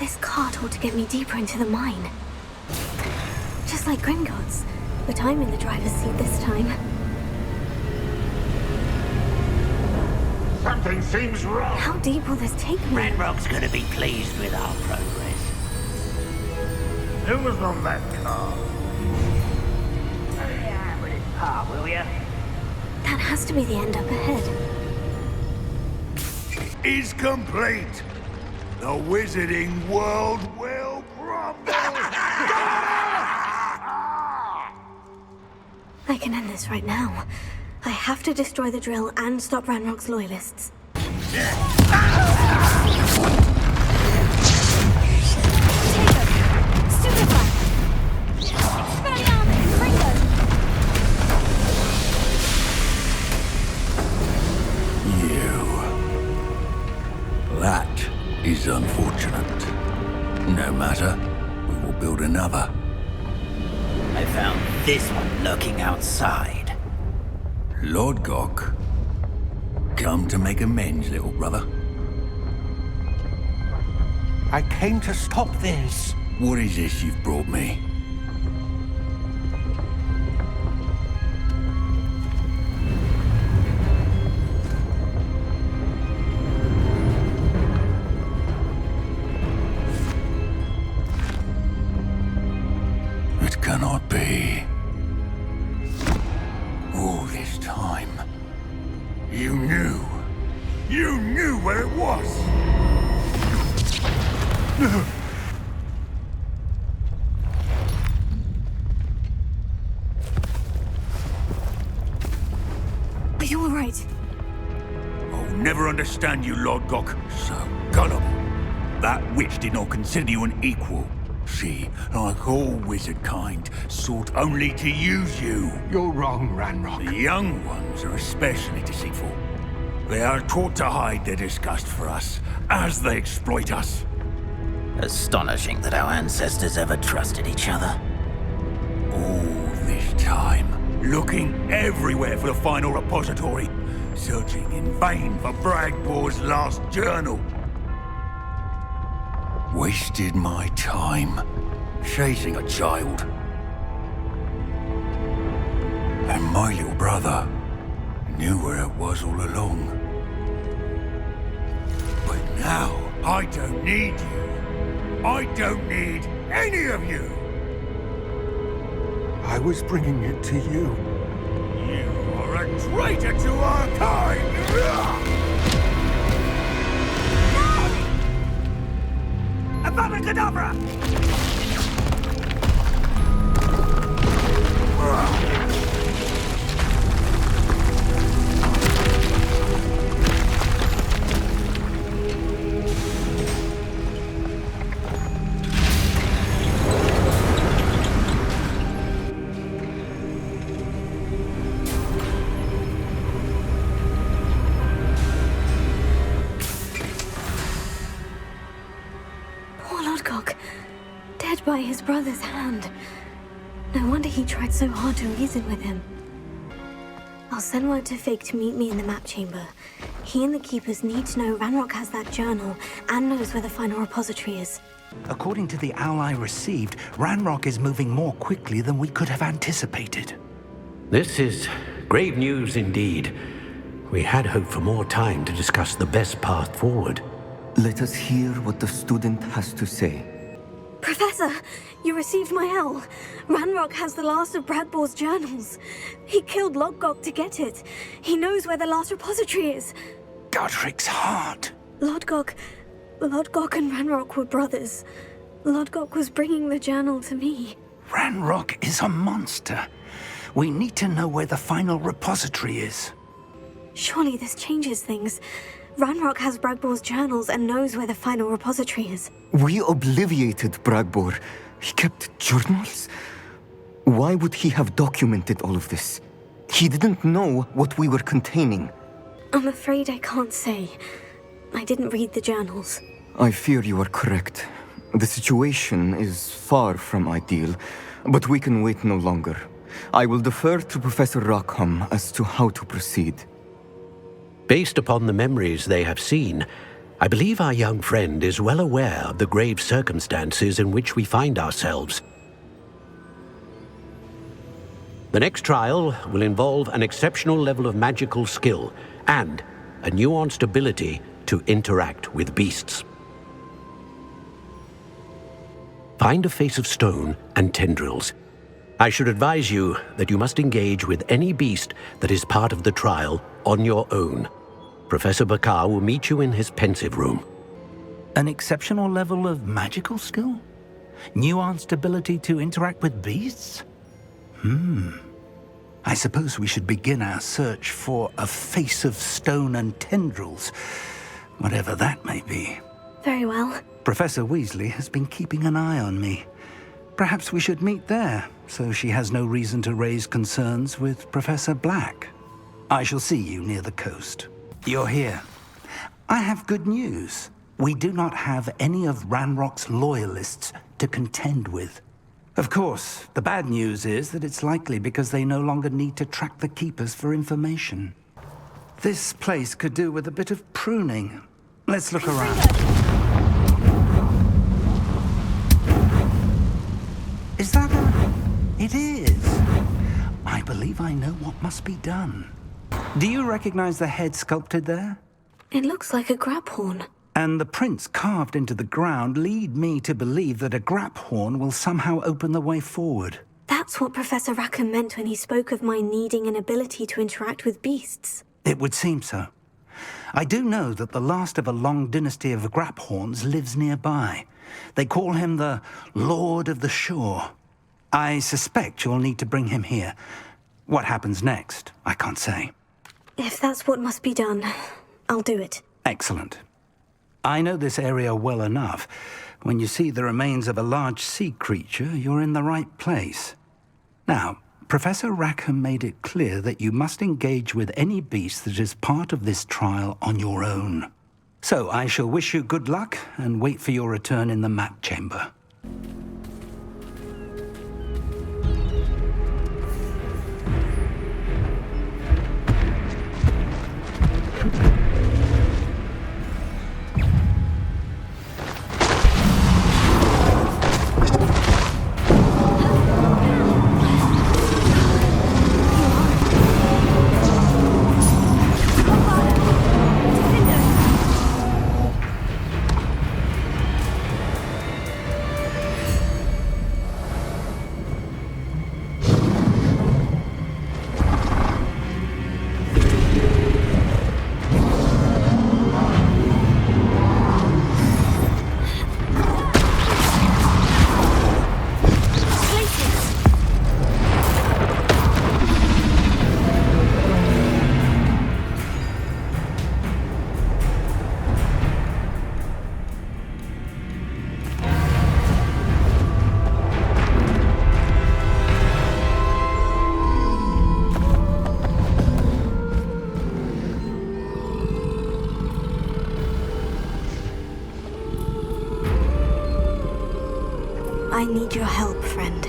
This cart ought to get me deeper into the mine. Just like Gringotts, but I'm in the driver's seat this time. Something seems wrong. How deep will this take me? Ranrock's gonna be pleased with our progress. Who was on that car? Yeah, with his pa, will ya? That has to be the end up ahead. Is complete. The wizarding world will crumble. I can end this right now. I have to destroy the drill and stop Ranrock's loyalists. That is unfortunate. No matter, we will build another. I found this one lurking outside. Lord Gok, come to make amends, little brother. I came to stop this. What is this you've brought me? It cannot be. All this time, you knew where it was. Are you all right? I'll never understand you, Lord Gok. So gullible. That witch did not consider you an equal. She, like all wizard kind, sought only to use you. You're wrong, Ranrock. The young ones are especially deceitful. They are taught to hide their disgust for us, as they exploit us. Astonishing that our ancestors ever trusted each other. All this time, looking everywhere for the final repository, searching in vain for Bragbor's last journal. Wasted my time, chasing a child. And my little brother knew where it was all along. But now, I don't need you. I don't need any of you. I was bringing it to you. You are a traitor to our kind! Abracadabra! Dead by his brother's hand. No wonder he tried so hard to reason with him. I'll send word to Fig to meet me in the map chamber. He and the Keepers need to know Ranrock has that journal and knows where the final repository is. According to the owl I received, Ranrock is moving more quickly than we could have anticipated. This is grave news indeed. We had hoped for more time to discuss the best path forward. Let us hear what the student has to say. Professor, you received my L. Ranrock has the last of Bradbor's journals. He killed Lodgok to get it. He knows where the last repository is. Godric's heart. Lodgok and Ranrock were brothers. Lodgok was bringing the journal to me. Ranrock is a monster. We need to know where the final repository is. Surely this changes things. Ranrock has Bragbor's journals and knows where the final repository is. We obliviated Bragbor. He kept journals? Why would he have documented all of this? He didn't know what we were containing. I'm afraid I can't say. I didn't read the journals. I fear you are correct. The situation is far from ideal, but we can wait no longer. I will defer to Professor Rackham as to how to proceed. Based upon the memories they have seen, I believe our young friend is well aware of the grave circumstances in which we find ourselves. The next trial will involve an exceptional level of magical skill and a nuanced ability to interact with beasts. Find a face of stone and tendrils. I should advise you that you must engage with any beast that is part of the trial on your own. Professor Bakar will meet you in his pensive room. An exceptional level of magical skill? Nuanced ability to interact with beasts? I suppose we should begin our search for a face of stone and tendrils, whatever that may be. Very well. Professor Weasley has been keeping an eye on me. Perhaps we should meet there, so she has no reason to raise concerns with Professor Black. I shall see you near the coast. You're here. I have good news. We do not have any of Ranrock's loyalists to contend with. Of course, the bad news is that it's likely because they no longer need to track the Keepers for information. This place could do with a bit of pruning. Let's look around. Is that a... It is. I believe I know what must be done. Do you recognize the head sculpted there? It looks like a grab horn. And the prints carved into the ground lead me to believe that a grap horn will somehow open the way forward. That's what Professor Rackham meant when he spoke of my needing an ability to interact with beasts. It would seem so. I do know that the last of a long dynasty of grap horns lives nearby. They call him the Lord of the Shore. I suspect you'll need to bring him here. What happens next, I can't say. If that's what must be done, I'll do it. Excellent. I know this area well enough. When you see the remains of a large sea creature, you're in the right place. Now, Professor Rackham made it clear that you must engage with any beast that is part of this trial on your own. So I shall wish you good luck and wait for your return in the map chamber. I need your help, friend.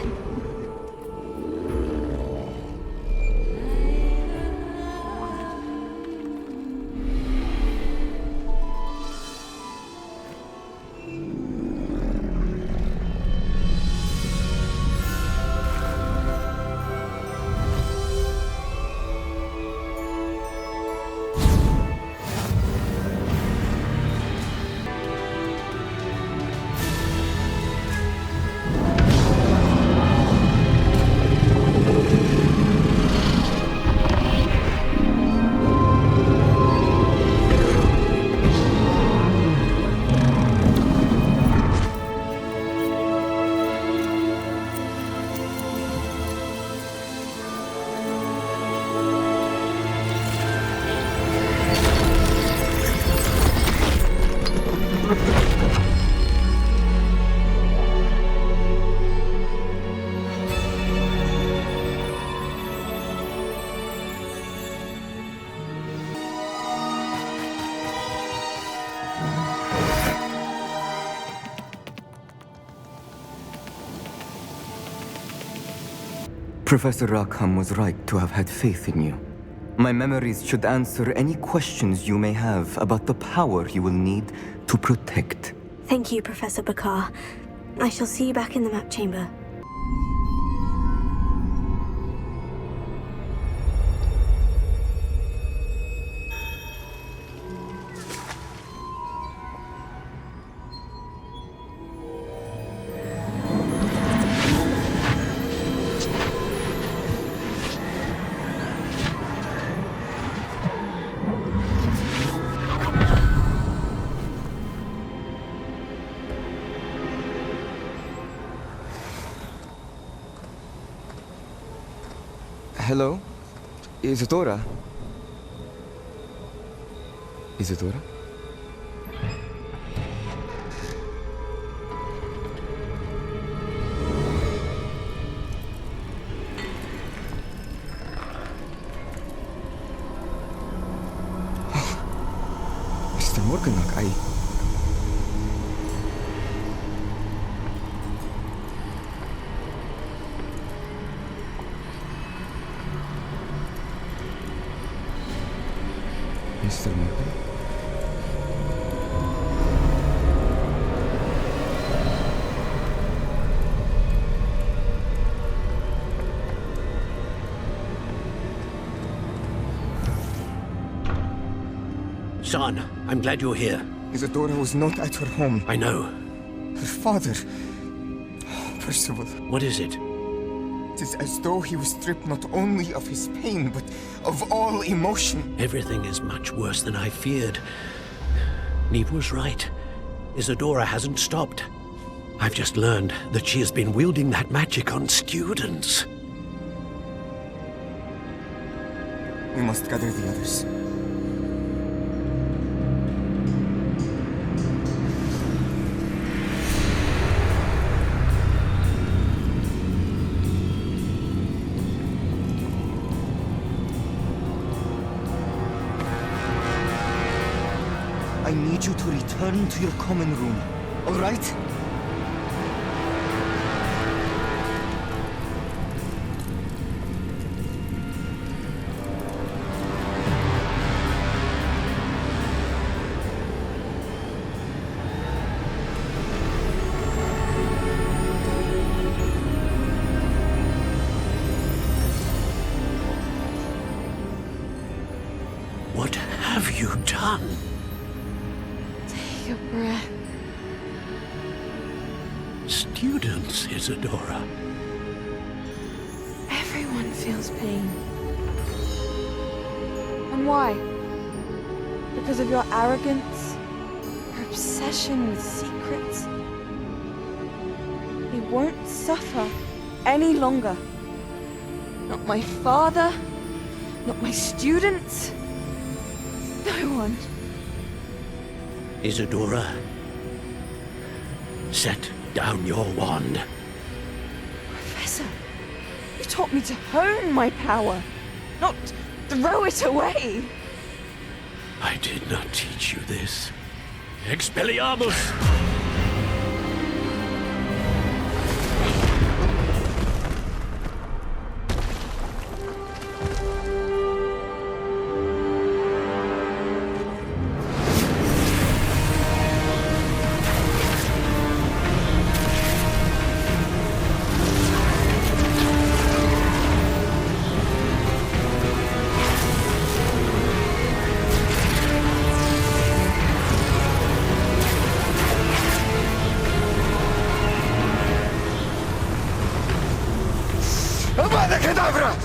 Professor Rackham was right to have had faith in you. My memories should answer any questions you may have about the power you will need to protect. Thank you, Professor Bakar. I shall see you back in the map chamber. Hello? Isadora? Isadora? Mr. Morganach, Mr. Morgan? Son, I'm glad you're here. Isadora was not at her home. I know. Her father... Percival. What is it? It is as though he was stripped not only of his pain, but of all emotion. Everything is much worse than I feared. Neve was right. Isadora hasn't stopped. I've just learned that she has been wielding that magic on students. We must gather the others. I need you to return to your common room, all right? What have you done? Take a breath. Students, Isadora. Everyone feels pain. And why? Because of your arrogance? Your obsession with secrets? He won't suffer any longer. Not my father, not my students, no one. Isadora, set down your wand. Professor, you taught me to hone my power, not throw it away. I did not teach you this. Expelliarmus! Avada Kedavra!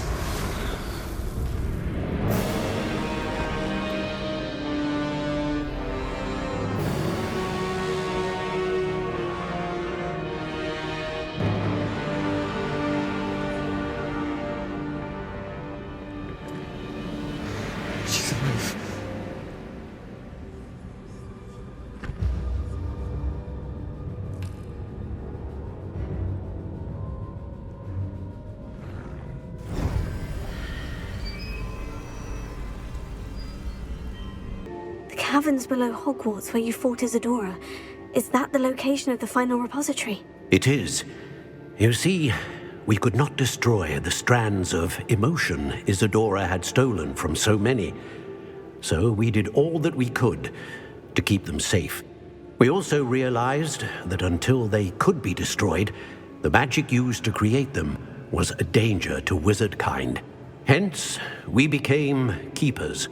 She's alive. Caverns below Hogwarts where you fought Isadora. Is that the location of the final repository? It is. You see, we could not destroy the strands of emotion Isadora had stolen from so many. So we did all that we could to keep them safe. We also realized that until they could be destroyed, the magic used to create them was a danger to wizard kind. Hence, we became keepers.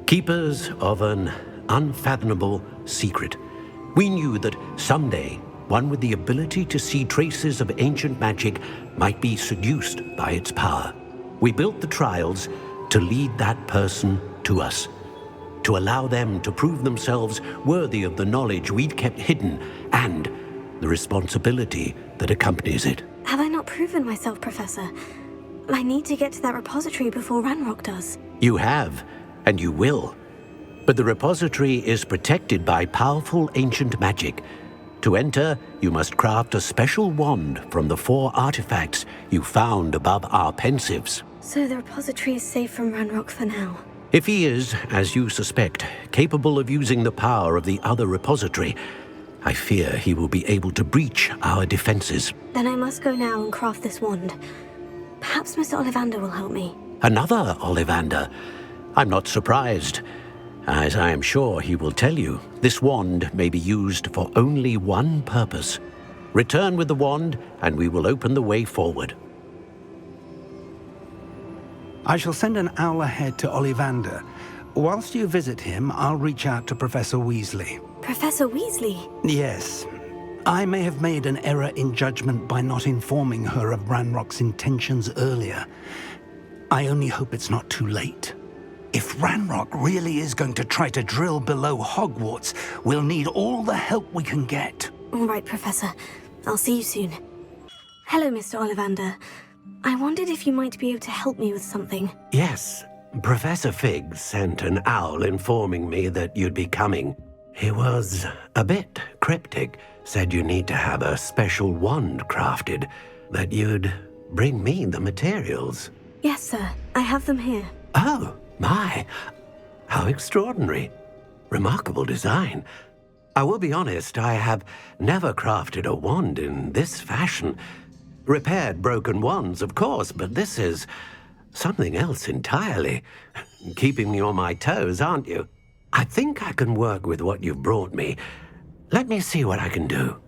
Keepers of an unfathomable secret. We knew that someday, one with the ability to see traces of ancient magic might be seduced by its power. We built the trials to lead that person to us, to allow them to prove themselves worthy of the knowledge we'd kept hidden and the responsibility that accompanies it. Have I not proven myself, Professor? I need to get to that repository before Ranrock does. You have, and you will. But the repository is protected by powerful ancient magic. To enter, you must craft a special wand from the 4 artifacts you found above our pensives. So the repository is safe from Ranrock for now. If he is, as you suspect, capable of using the power of the other repository, I fear he will be able to breach our defenses. Then I must go now and craft this wand. Perhaps Mr. Ollivander will help me. Another Ollivander? I'm not surprised. As I am sure he will tell you, this wand may be used for only one purpose. Return with the wand, and we will open the way forward. I shall send an owl ahead to Ollivander. Whilst you visit him, I'll reach out to Professor Weasley. Professor Weasley? Yes. I may have made an error in judgment by not informing her of Ranrock's intentions earlier. I only hope it's not too late. If Ranrock really is going to try to drill below Hogwarts, we'll need all the help we can get. All right, Professor. I'll see you soon. Hello, Mr. Ollivander. I wondered if you might be able to help me with something. Yes. Professor Fig sent an owl informing me that you'd be coming. He was a bit cryptic. Said you need to have a special wand crafted, that you'd bring me the materials. Yes, sir. I have them here. Oh, my. How extraordinary. Remarkable design. I will be honest, I have never crafted a wand in this fashion. Repaired broken wands, of course, but this is something else entirely. Keeping me on my toes, aren't you? I think I can work with what you've brought me. Let me see what I can do.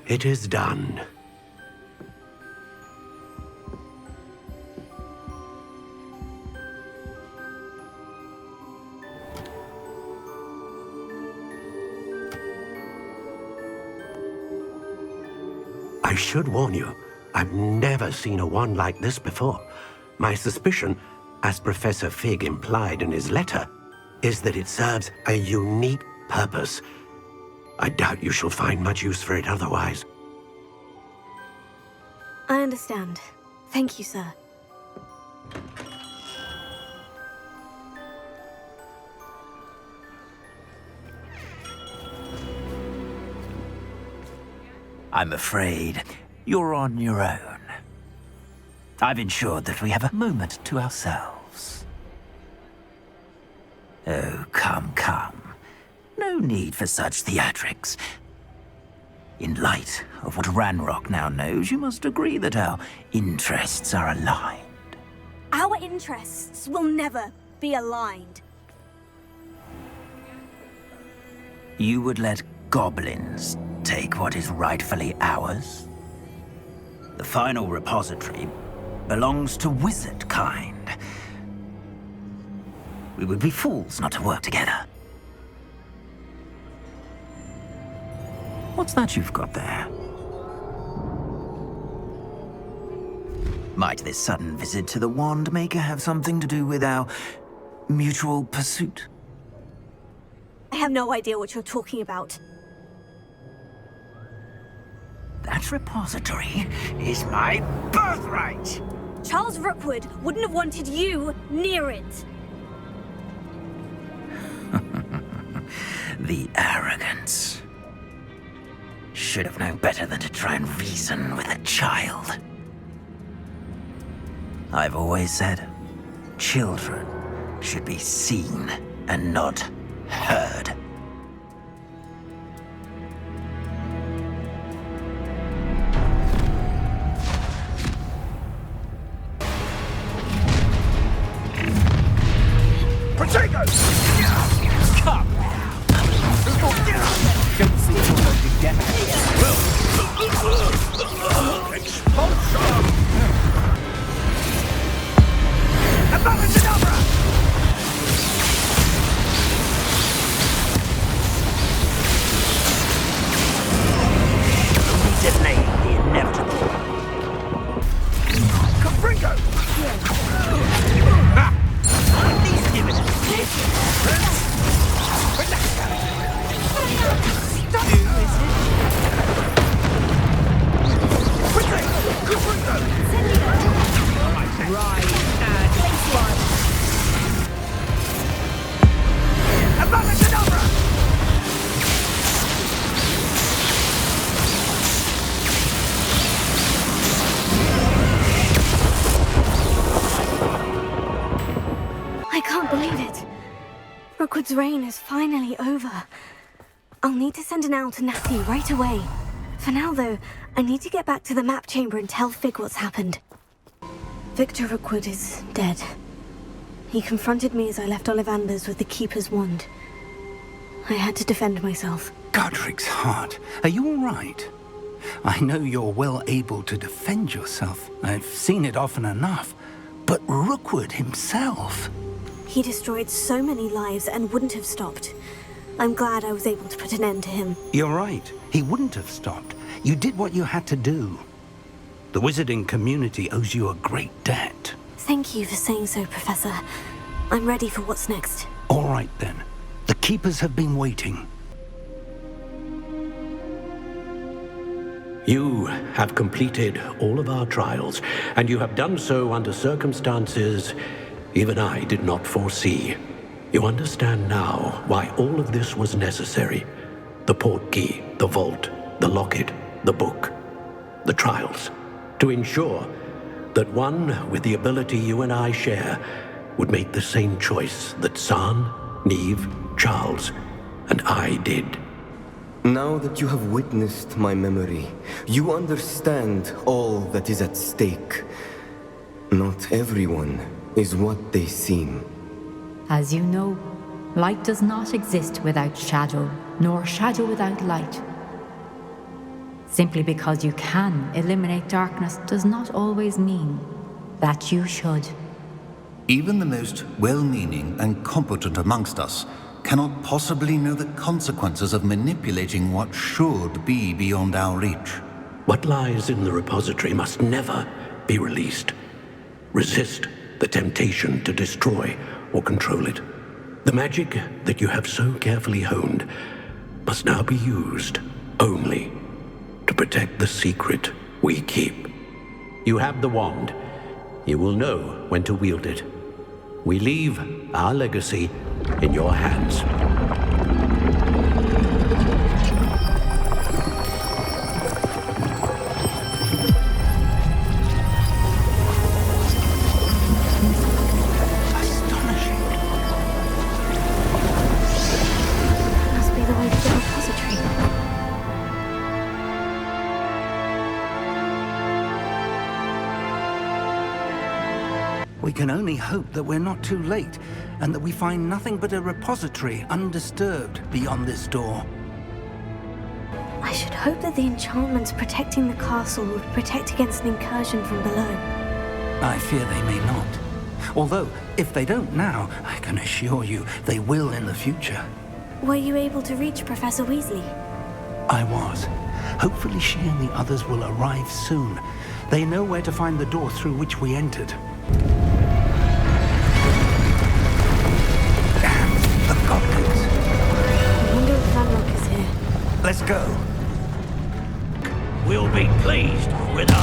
It is done. I should warn you, I've never seen a wand like this before. My suspicion, as Professor Fig implied in his letter, is that it serves a unique purpose. I doubt you shall find much use for it otherwise. I understand. Thank you, sir. I'm afraid you're on your own. I've ensured that we have a moment to ourselves. Oh, come, come. No need for such theatrics. In light of what Ranrock now knows, you must agree that our interests are aligned. Our interests will never be aligned. You would let goblins take what is rightfully ours? The final repository belongs to wizard kind. We would be fools not to work together. What's that you've got there? Might this sudden visit to the Wand Maker have something to do with our mutual pursuit? I have no idea what you're talking about. That repository is my birthright! Charles Rookwood wouldn't have wanted you near it. The arrogance. Should have known better than to try and reason with a child. I've always said, children should be seen and not heard. Protego! Come! Don't see too much together. Expulsion! Abracadabra! We delayed the inevitable. Capringo! At least give it a I can't believe it. Rookwood's reign is finally over. I'll need to send an owl to Natty right away. For now, though, I need to get back to the map chamber and tell Fig what's happened. Victor Rookwood is dead. He confronted me as I left Ollivanders with the Keeper's wand. I had to defend myself. Godric's heart. Are you all right? I know you're well able to defend yourself. I've seen it often enough. But Rookwood himself... He destroyed so many lives and wouldn't have stopped. I'm glad I was able to put an end to him. You're right. He wouldn't have stopped. You did what you had to do. The wizarding community owes you a great debt. Thank you for saying so, Professor. I'm ready for what's next. All right, then. The Keepers have been waiting. You have completed all of our trials, and you have done so under circumstances even I did not foresee. You understand now why all of this was necessary. The portkey, the vault, the locket, the book, the trials. To ensure that one with the ability you and I share would make the same choice that San, Neve, Charles, and I did. Now that you have witnessed my memory, you understand all that is at stake. Not everyone is what they seem. As you know, light does not exist without shadow, nor shadow without light. Simply because you can eliminate darkness does not always mean that you should. Even the most well-meaning and competent amongst us cannot possibly know the consequences of manipulating what should be beyond our reach. What lies in the repository must never be released. Resist the temptation to destroy or control it. The magic that you have so carefully honed must now be used only to protect the secret we keep. You have the wand. You will know when to wield it. We leave our legacy in your hands. Must be the way to the repository. We can only hope that we're not too late, and that we find nothing but a repository undisturbed beyond this door. I should hope that the enchantments protecting the castle would protect against an incursion from below. I fear they may not. Although, if they don't now, I can assure you they will in the future. Were you able to reach Professor Weasley? I was. Hopefully she and the others will arrive soon. They know where to find the door through which we entered. Let's go. Will be pleased with our...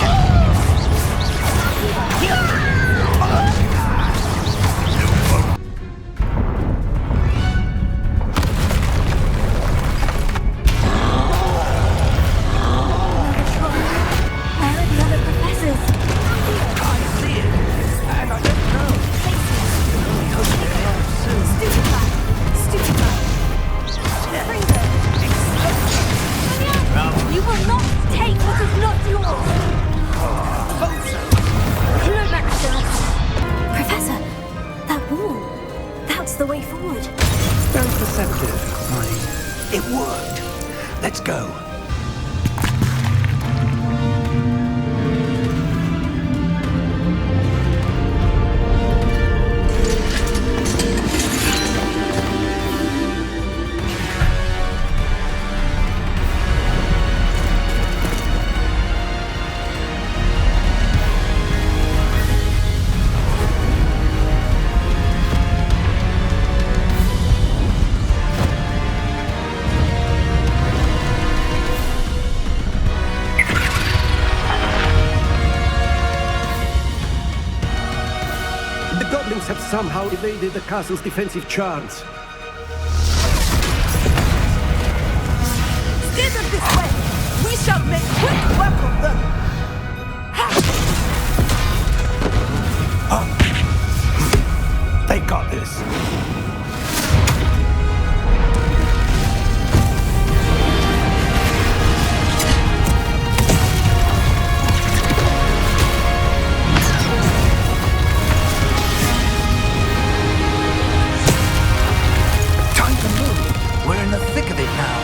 Where are the other professors? I see it, and I don't know. Stupid lad. Bring them. You will not take what is not yours. No, Maxwell. Professor, that wall. That's the way forward. Very perceptive, Marnie. It worked. Let's go. The goblins have somehow evaded the castle's defensive charms. Steer them this way! We shall make quick work of them! They got this. Time to move. We're in the thick of it now.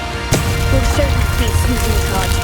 We'll show these beasts who's in charge.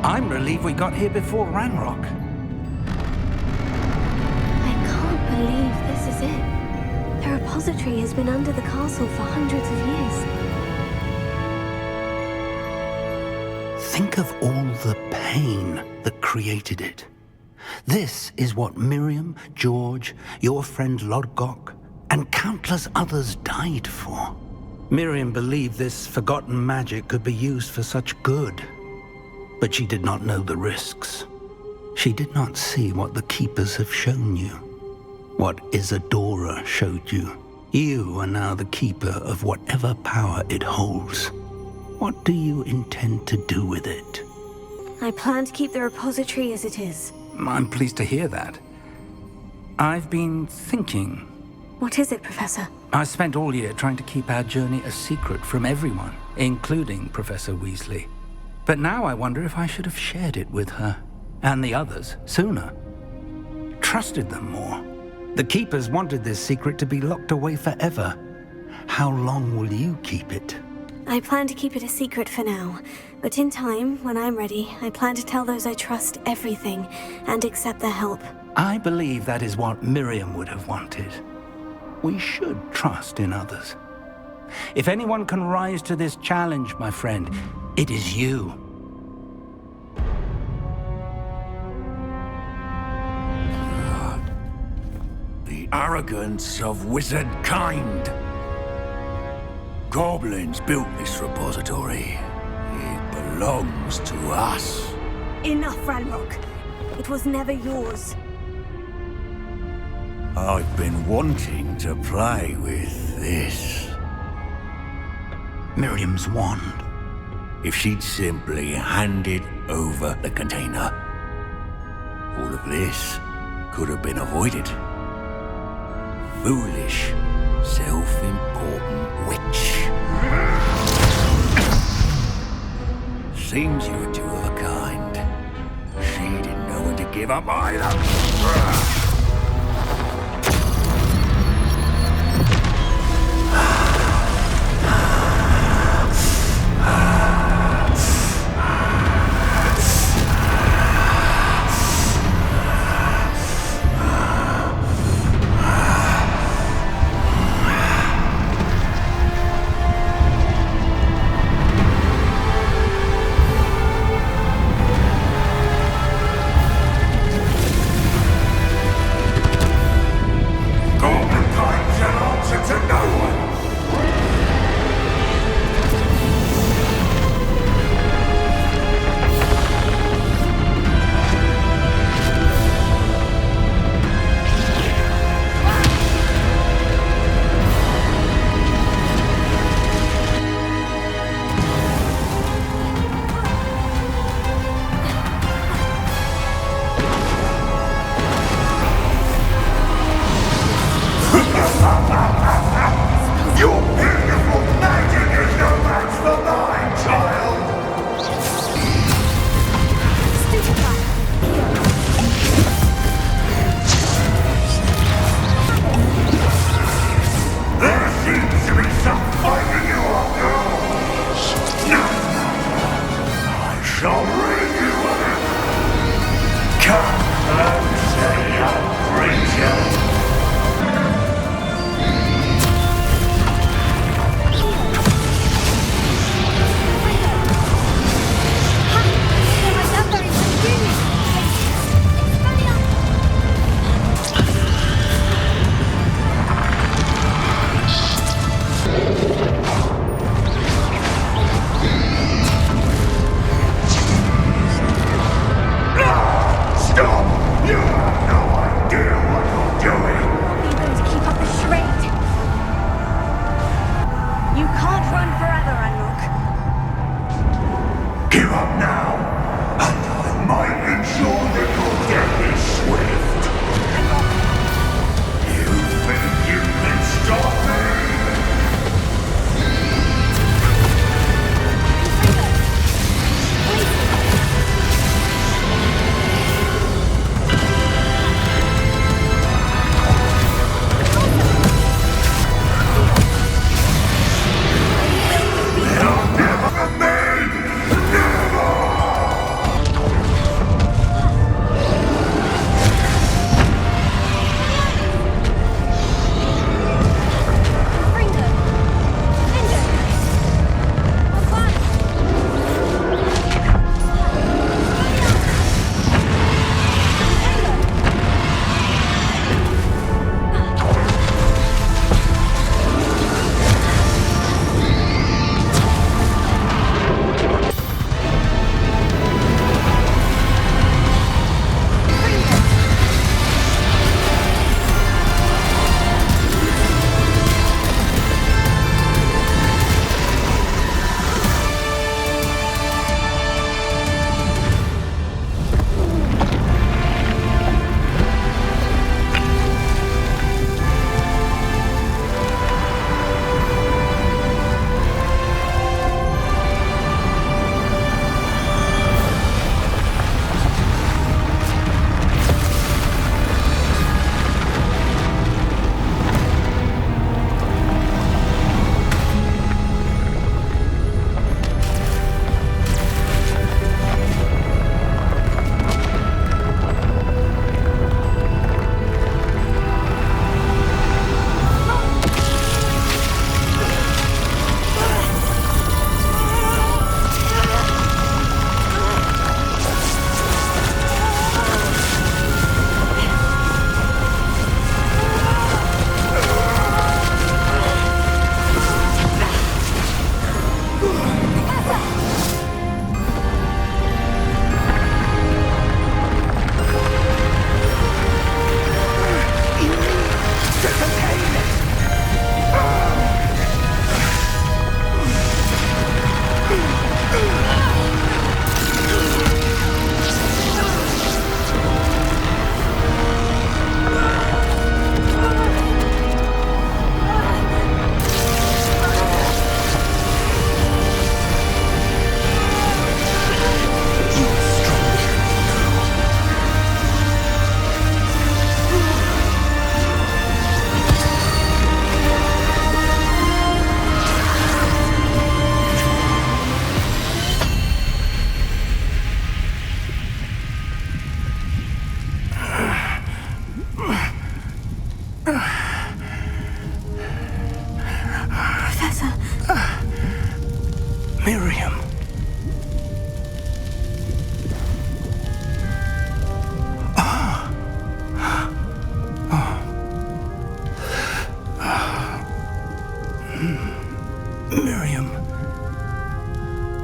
I'm relieved we got here before Ranrock. I can't believe this is it. The repository has been under the castle for hundreds of years. Think of all the pain that created it. This is what Miriam, George, your friend Lodgok, and countless others died for. Miriam believed this forgotten magic could be used for such good, but she did not know the risks. She did not see what the Keepers have shown you, what Isadora showed you. You are now the Keeper of whatever power it holds. What do you intend to do with it? I plan to keep the repository as it is. I'm pleased to hear that. I've been thinking. What is it, Professor? I spent all year trying to keep our journey a secret from everyone, including Professor Weasley. But now I wonder if I should have shared it with her, and the others, sooner. Trusted them more. The Keepers wanted this secret to be locked away forever. How long will you keep it? I plan to keep it a secret for now, but in time, when I'm ready, I plan to tell those I trust everything and accept their help. I believe that is what Miriam would have wanted. We should trust in others. If anyone can rise to this challenge, my friend, it is you. The arrogance of wizard kind. Goblins built this repository. It belongs to us. Enough, Ranrock. It was never yours. I've been wanting to play with this. Miriam's wand. If she'd simply handed over the container, all of this could have been avoided. Foolish, self-important witch. Seems you were two of a kind. She didn't know when to give up either. Miriam. Miriam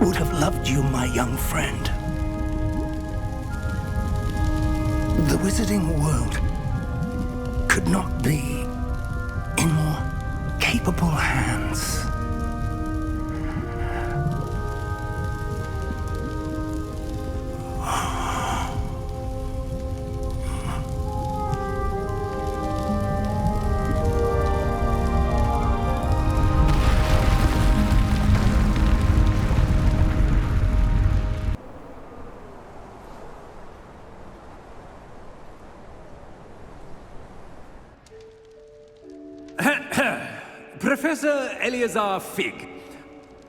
would have loved you, my young friend. The wizarding world could not be in more capable hands. Professor Eleazar Fig.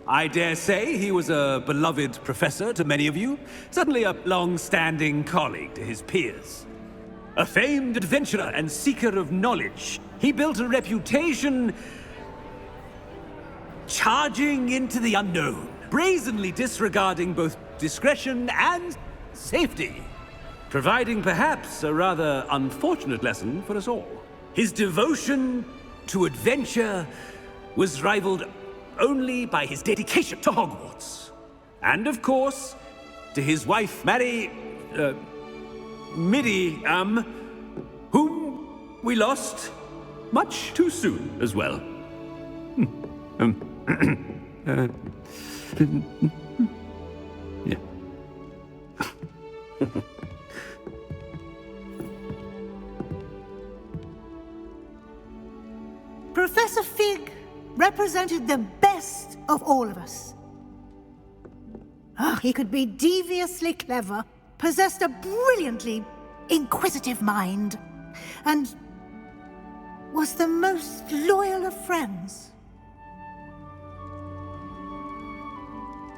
I dare say he was a beloved professor to many of you, certainly a long-standing colleague to his peers. A famed adventurer and seeker of knowledge, he built a reputation charging into the unknown, brazenly disregarding both discretion and safety, providing perhaps a rather unfortunate lesson for us all. His devotion to adventure was rivaled only by his dedication to Hogwarts. And of course, to his wife, Midi, whom we lost much too soon as well. Yeah. Professor Fig represented the best of all of us. He could be deviously clever, possessed a brilliantly inquisitive mind, and was the most loyal of friends.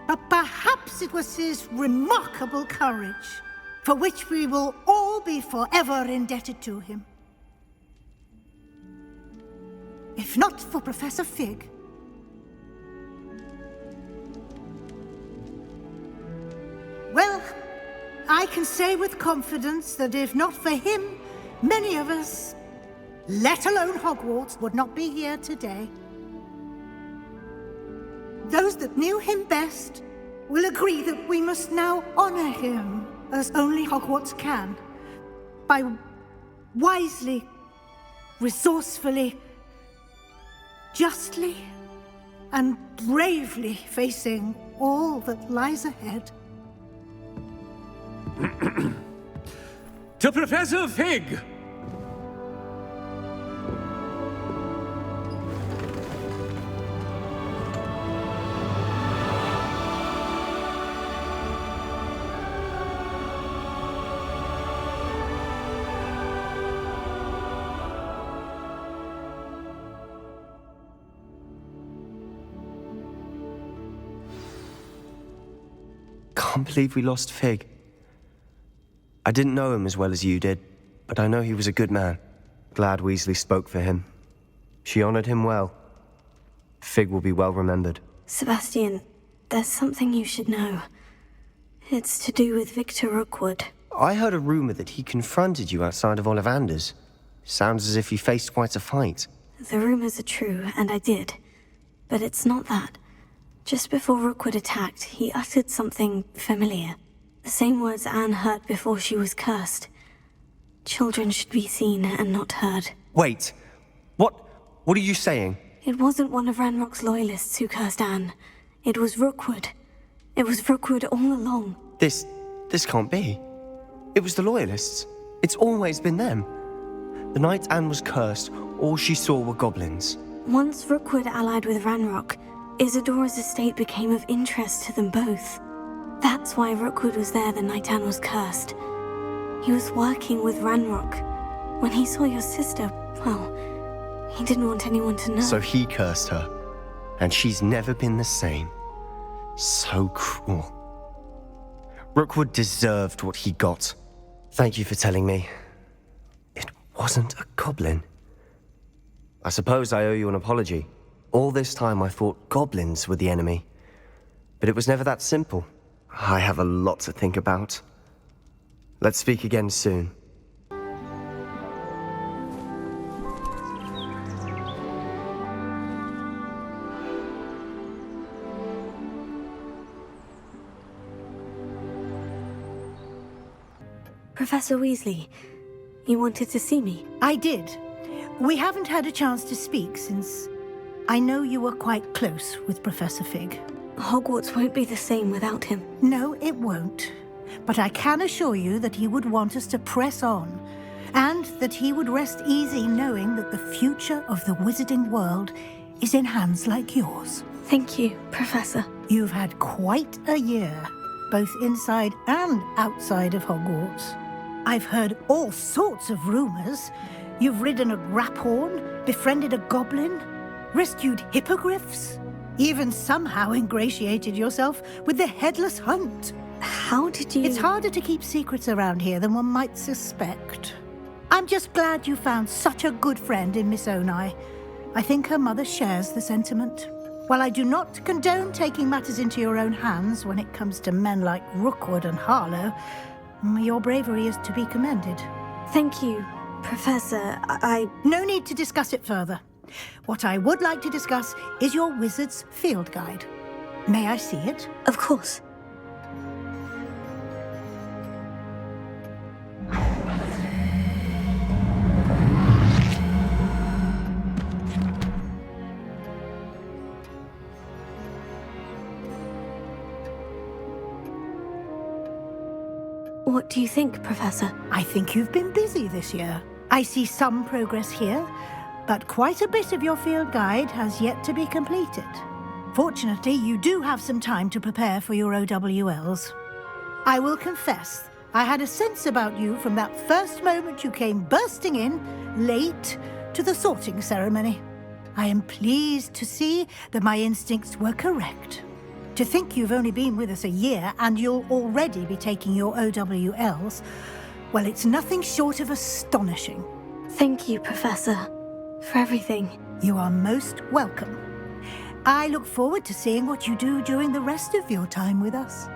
But perhaps it was his remarkable courage, for which we will all be forever indebted to him. If not for Professor Fig, well, I can say with confidence that if not for him, many of us, let alone Hogwarts, would not be here today. Those that knew him best will agree that we must now honor him as only Hogwarts can, by wisely, resourcefully, justly and bravely facing all that lies ahead. To Professor Fig! Can't believe we lost Fig. I didn't know him as well as you did, but I know he was a good man. Glad Weasley spoke for him. She honored him well. Fig will be well remembered. Sebastian, there's something you should know. It's to do with Victor Rookwood. I heard a rumor that he confronted you outside of Ollivander's. Sounds as if he faced quite a fight. The rumors are true, and I did. But it's not that. Just before Rookwood attacked, he uttered something familiar. The same words Anne heard before she was cursed. Children should be seen and not heard. Wait, what are you saying? It wasn't one of Ranrock's loyalists who cursed Anne. It was Rookwood. It was Rookwood all along. This can't be. It was the loyalists. It's always been them. The night Anne was cursed, all she saw were goblins. Once Rookwood allied with Ranrock, Isadora's estate became of interest to them both. That's why Rookwood was there the night Anne was cursed. He was working with Ranrock. When he saw your sister, well, he didn't want anyone to know. So he cursed her, and she's never been the same. So cruel. Rookwood deserved what he got. Thank you for telling me. It wasn't a goblin. I suppose I owe you an apology. All this time I thought goblins were the enemy. But it was never that simple. I have a lot to think about. Let's speak again soon. Professor Weasley, you wanted to see me? I did. We haven't had a chance to speak since I know you were quite close with Professor Fig. Hogwarts won't be the same without him. No, it won't. But I can assure you that he would want us to press on, and that he would rest easy knowing that the future of the wizarding world is in hands like yours. Thank you, Professor. You've had quite a year, both inside and outside of Hogwarts. I've heard all sorts of rumors. You've ridden a graphorn, befriended a goblin, rescued hippogriffs, even somehow ingratiated yourself with the Headless Hunt. How did you... It's harder to keep secrets around here than one might suspect. I'm just glad you found such a good friend in Miss Onai. I think her mother shares the sentiment. While I do not condone taking matters into your own hands when it comes to men like Rookwood and Harlow, your bravery is to be commended. Thank you, Professor. No need to discuss it further. What I would like to discuss is your wizard's field guide. May I see it? Of course. What do you think, Professor? I think you've been busy this year. I see some progress here, but quite a bit of your field guide has yet to be completed. Fortunately, you do have some time to prepare for your OWLs. I will confess, I had a sense about you from that first moment you came bursting in, late, to the sorting ceremony. I am pleased to see that my instincts were correct. To think you've only been with us a year and you'll already be taking your OWLs, well, it's nothing short of astonishing. Thank you, Professor, for everything. You are most welcome. I look forward to seeing what you do during the rest of your time with us.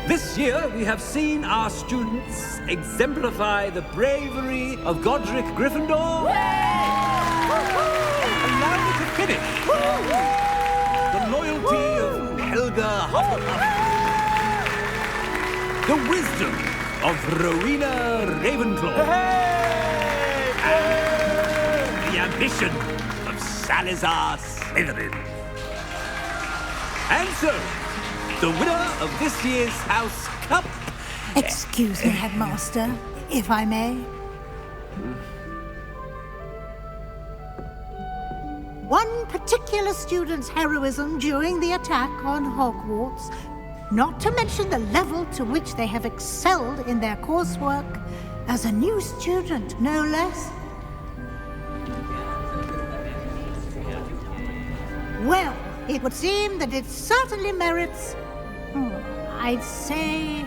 This year, we have seen our students exemplify the bravery of Godric Gryffindor. And now we can finish. The loyalty of Helga Hufflepuff. The wisdom of Rowena Ravenclaw. And the ambition of Salazar Slytherin. And so, the winner of this year's House Cup... Excuse me, Headmaster, if I may. One particular student's heroism during the attack on Hogwarts, not to mention the level to which they have excelled in their coursework, as a new student, no less. Well, it would seem that it certainly merits, I'd say,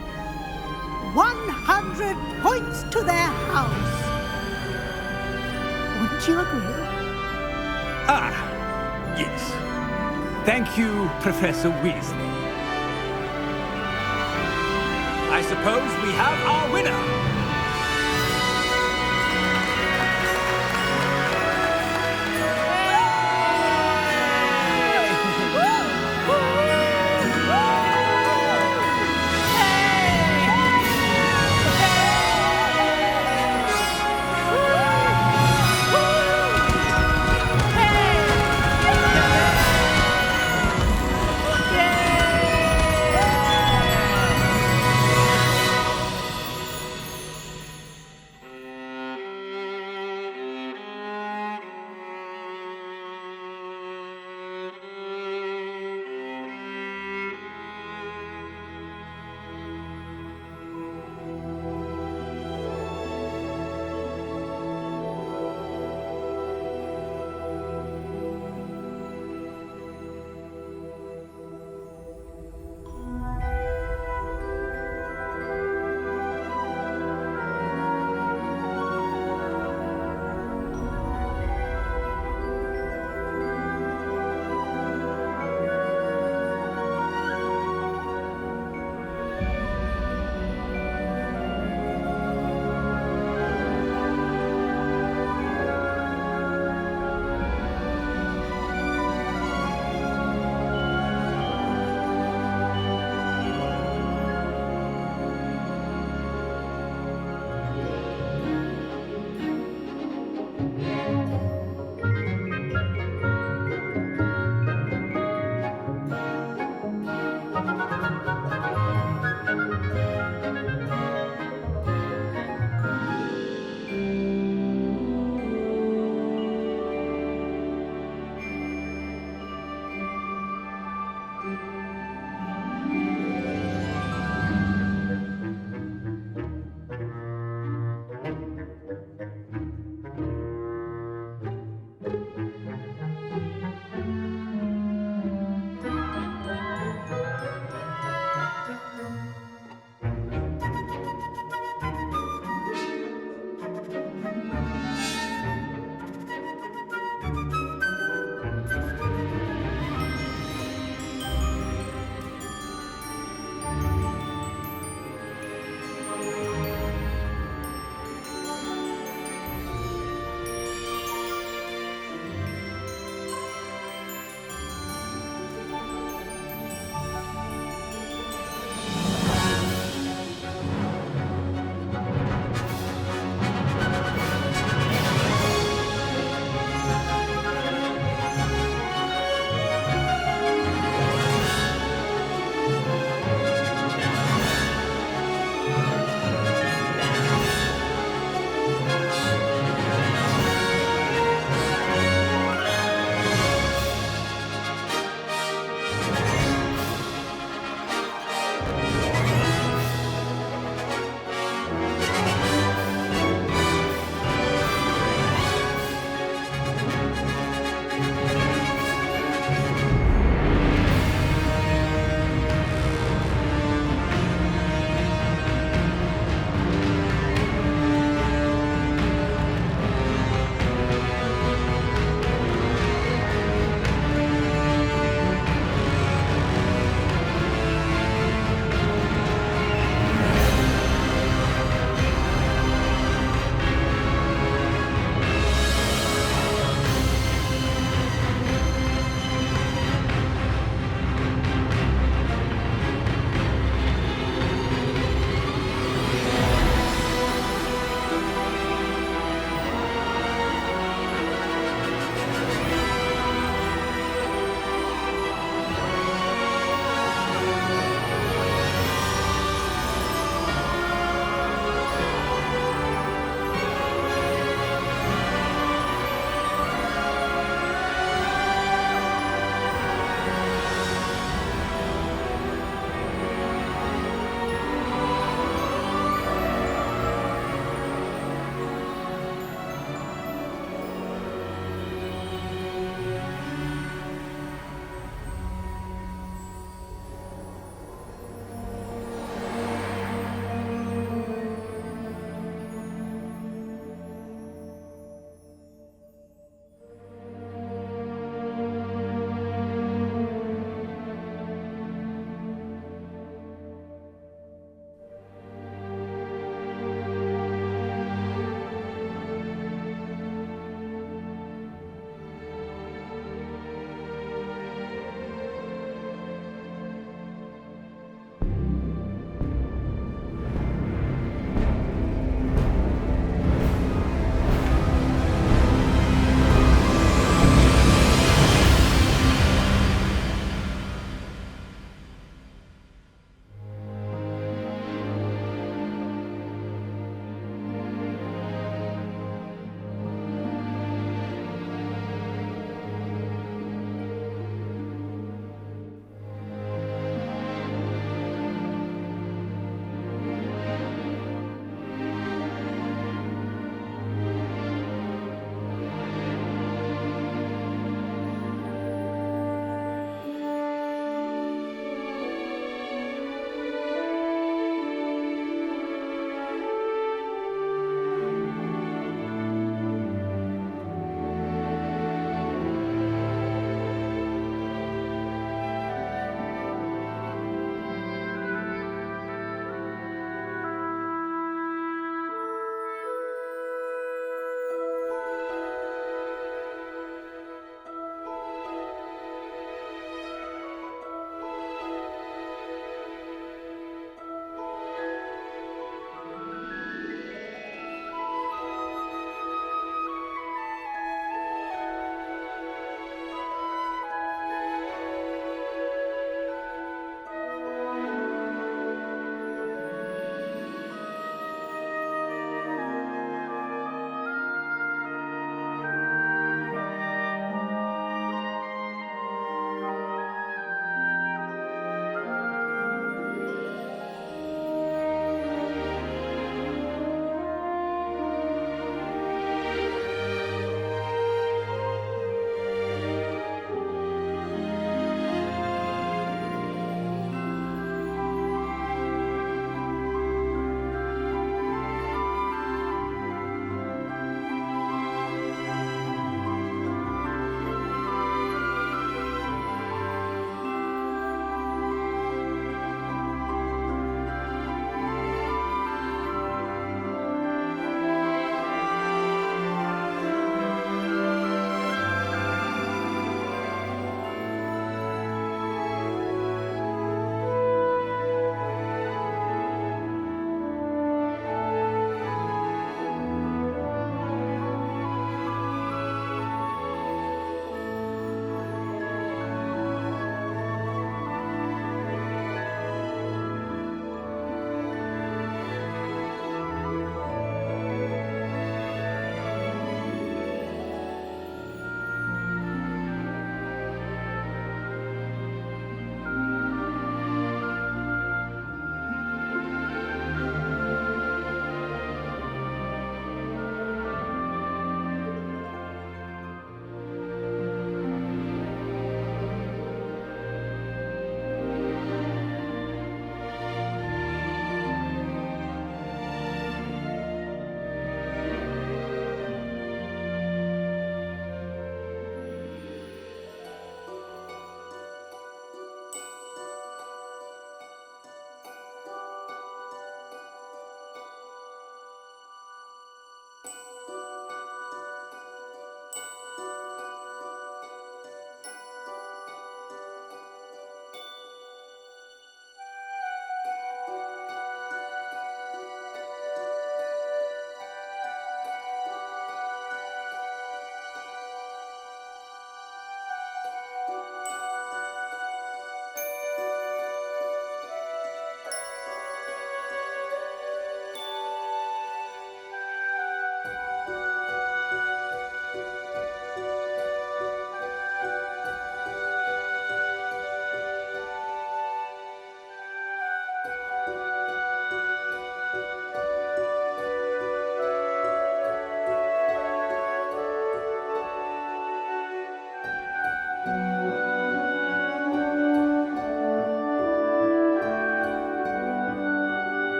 100 points to their house. Wouldn't you agree? Ah, yes. Thank you, Professor Weasley. I suppose we have our winner.